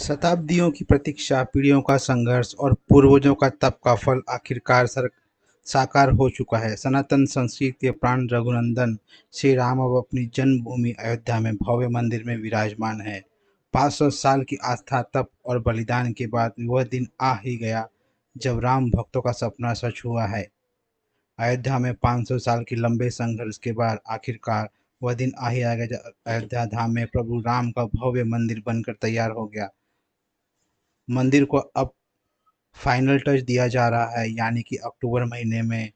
शताब्दियों की प्रतीक्षा, पीढ़ियों का संघर्ष और पूर्वजों का तप का फल आखिरकार साकार हो चुका है। सनातन संस्कृति के प्राण रघुनंदन श्री राम अब अपनी जन्मभूमि अयोध्या में भव्य मंदिर में विराजमान है। 500 साल की आस्था, तप और बलिदान के बाद वह दिन आ ही गया जब राम भक्तों का सपना सच हुआ है। अयोध्या में 500 साल की लंबे संघर्ष के बाद आखिरकार वह दिन आ ही आ गया जब अयोध्या धाम में प्रभु राम का भव्य मंदिर बनकर तैयार हो गया। मंदिर को अब फाइनल टच दिया जा रहा है, यानी कि अक्टूबर महीने में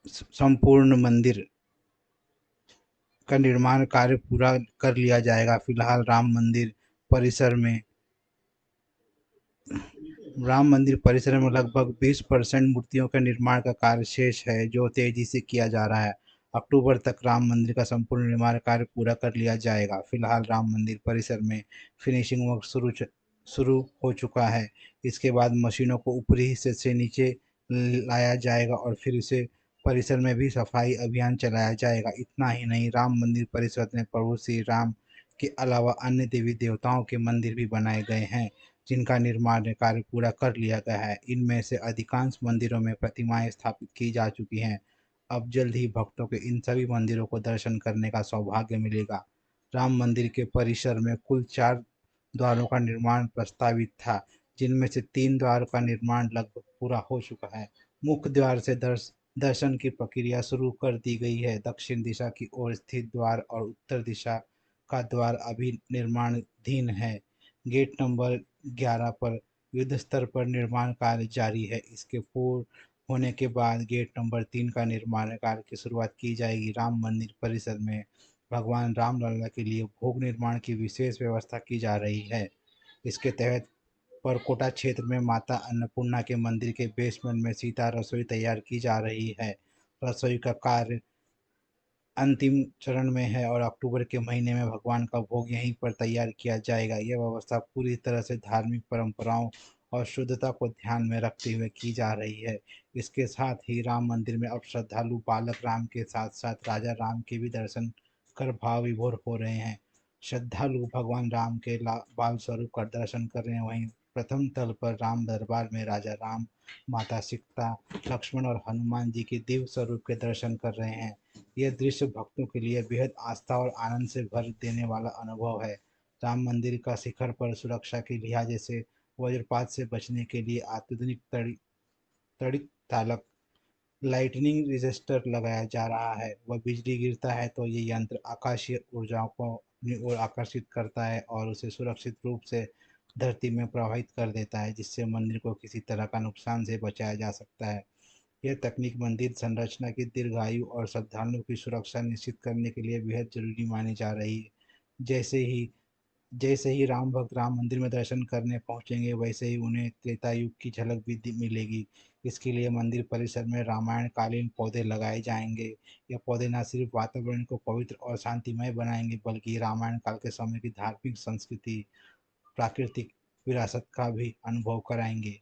संपूर्ण मंदिर का निर्माण कार्य पूरा कर लिया जाएगा। फिलहाल राम मंदिर परिसर में लगभग 20% मूर्तियों के निर्माण का कार्य शेष है, जो तेजी से किया जा रहा है। अक्टूबर तक राम मंदिर का संपूर्ण निर्माण कार्य पूरा कर लिया जाएगा। फिलहाल राम मंदिर परिसर में फिनिशिंग वर्क शुरू हो चुका है। इसके बाद मशीनों को ऊपरी हिस्से से नीचे लाया जाएगा और फिर इसे परिसर में भी सफाई अभियान चलाया जाएगा। इतना ही नहीं, राम मंदिर परिसर में प्रभु श्री राम के अलावा अन्य देवी देवताओं के मंदिर भी बनाए गए हैं, जिनका निर्माण कार्य पूरा कर लिया गया है। इनमें से अधिकांश मंदिरों में प्रतिमाएं स्थापित की जा चुकी हैं। अब जल्द ही भक्तों को इन सभी मंदिरों को दर्शन करने का सौभाग्य मिलेगा। राम मंदिर के परिसर में कुल 4 द्वारों का निर्माण प्रस्तावित था, जिनमें से 3 द्वारों का निर्माण लगभग पूरा हो चुका है। मुख्य द्वार से दर्शन की प्रक्रिया शुरू कर दी गई है। दक्षिण दिशा की ओर स्थित द्वार और उत्तर दिशा का द्वार अभी निर्माणाधीन है। गेट नंबर 11 पर युद्ध स्तर पर निर्माण कार्य जारी है। इसके पूर्ण होने के बाद गेट नंबर 3 का निर्माण कार्य की शुरुआत की जाएगी। राम मंदिर परिसर में भगवान राम लला के लिए भोग निर्माण की विशेष व्यवस्था की जा रही है। इसके तहत परकोटा क्षेत्र में माता अन्नपूर्णा के मंदिर के बेसमेंट में सीता रसोई तैयार की जा रही है। रसोई का कार्य अंतिम चरण में है और अक्टूबर के महीने में भगवान का भोग यहीं पर तैयार किया जाएगा। यह व्यवस्था पूरी तरह से धार्मिक परंपराओं और शुद्धता को ध्यान में रखते हुए की जा रही है। इसके साथ ही राम मंदिर में अब श्रद्धालु बालक राम के साथ साथ राजा राम के भी दर्शन कर भाव विभोर हो रहे हैं। श्रद्धालु भगवान राम के बाल स्वरूप का दर्शन कर रहे हैं। वहीं प्रथम तल पर राम दरबार में राजा राम, माता सीता, लक्ष्मण और हनुमान जी के दिव्य स्वरूप के दर्शन कर रहे हैं। यह दृश्य भक्तों के लिए बेहद आस्था और आनंद से भर देने वाला अनुभव है। राम मंदिर का शिखर पर सुरक्षा के लिहाजे से वज्रपात से बचने के लिए अत्याधुनिक तड़ित चालक लाइटनिंग रजिस्टर लगाया जा रहा है। वह बिजली गिरता है तो ये यंत्र आकाशीय ऊर्जाओं को अपनी ओर आकर्षित करता है और उसे सुरक्षित रूप से धरती में प्रवाहित कर देता है, जिससे मंदिर को किसी तरह का नुकसान से बचाया जा सकता है। यह तकनीक मंदिर संरचना की दीर्घायु और श्रद्धालुओं की सुरक्षा निश्चित करने के लिए बेहद जरूरी मानी जा रही है। जैसे ही जैसे ही राम भक्त राम मंदिर में दर्शन करने पहुंचेंगे, वैसे ही उन्हें त्रेता युग की झलक भी मिलेगी। इसके लिए मंदिर परिसर में रामायण कालीन पौधे लगाए जाएंगे। ये पौधे न सिर्फ वातावरण को पवित्र और शांतिमय बनाएंगे, बल्कि रामायण काल के समय की धार्मिक संस्कृति, प्राकृतिक विरासत का भी अनुभव कराएंगे।